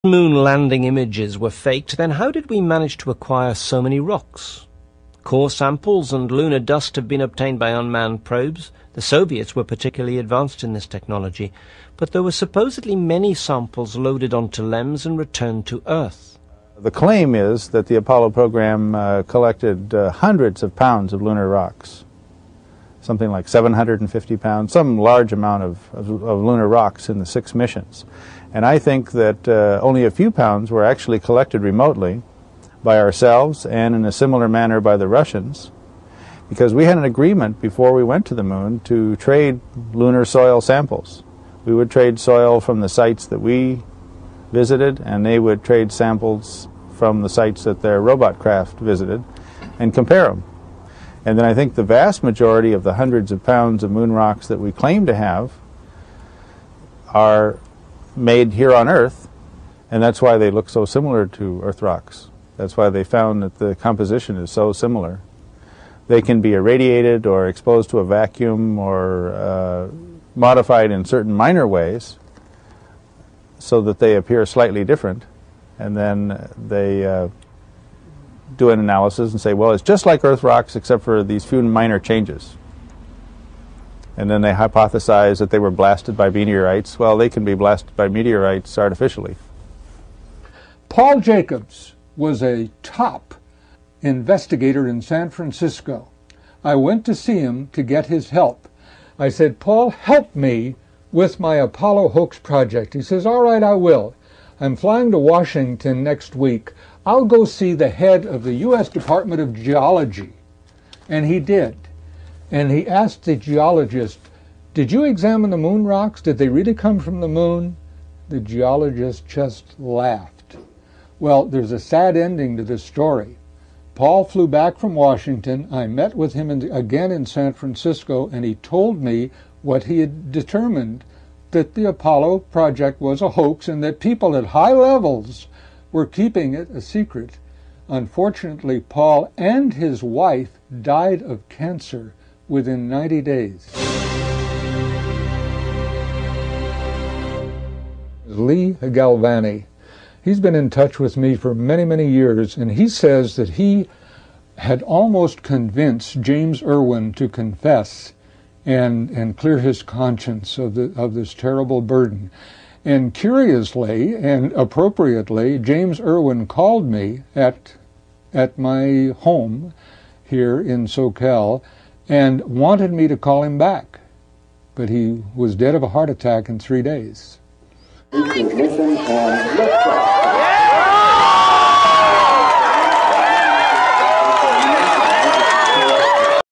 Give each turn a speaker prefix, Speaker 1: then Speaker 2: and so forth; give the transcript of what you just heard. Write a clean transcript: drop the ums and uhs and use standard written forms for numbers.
Speaker 1: moon landing images were faked, then how did we manage to acquire so many rocks? Core samples and lunar dust have been obtained by unmanned probes. The Soviets were particularly advanced in this technology, but there were supposedly many samples loaded onto LEMs and returned to Earth.
Speaker 2: The claim is that the Apollo program collected hundreds of pounds of lunar rocks, something like 750 pounds, some large amount of lunar rocks in the 6 missions. And I think that only a few pounds were actually collected remotely by ourselves and in a similar manner by the Russians, because we had an agreement before we went to the moon to trade lunar soil samples. We would trade soil from the sites that we visited, and they would trade samples from the sites that their robot craft visited and compare them. And then I think the vast majority of the hundreds of pounds of moon rocks that we claim to have are made here on Earth, and that's why they look so similar to Earth rocks. That's why they found that the composition is so similar. They can be irradiated or exposed to a vacuum or modified in certain minor ways so that they appear slightly different, and then they do an analysis and say, well, it's just like Earth rocks except for these few minor changes. And then they hypothesize that they were blasted by meteorites. Well, they can be blasted by meteorites artificially.
Speaker 3: Paul Jacobs was a top investigator in San Francisco. I went to see him to get his help. I said, Paul, help me with my Apollo hoax project. He says, all right, I will. I'm flying to Washington next week. I'll go see the head of the U.S. Department of Geology. And he did. And he asked the geologist, did you examine the moon rocks? Did they really come from the moon? The geologist just laughed. Well, there's a sad ending to this story. Paul flew back from Washington. I met with him again in San Francisco, and he told me what he had determined, that the Apollo project was a hoax and that people at high levels were keeping it a secret. Unfortunately, Paul and his wife died of cancer within 90 days. Lee Galvani, he's been in touch with me for many, many years, and he says that he had almost convinced James Irwin to confess and clear his conscience of this terrible burden. And curiously and appropriately, James Irwin called me at my home here in SoCal and wanted me to call him back. But he was dead of a heart attack in 3 days.
Speaker 4: Ignition and liftoff.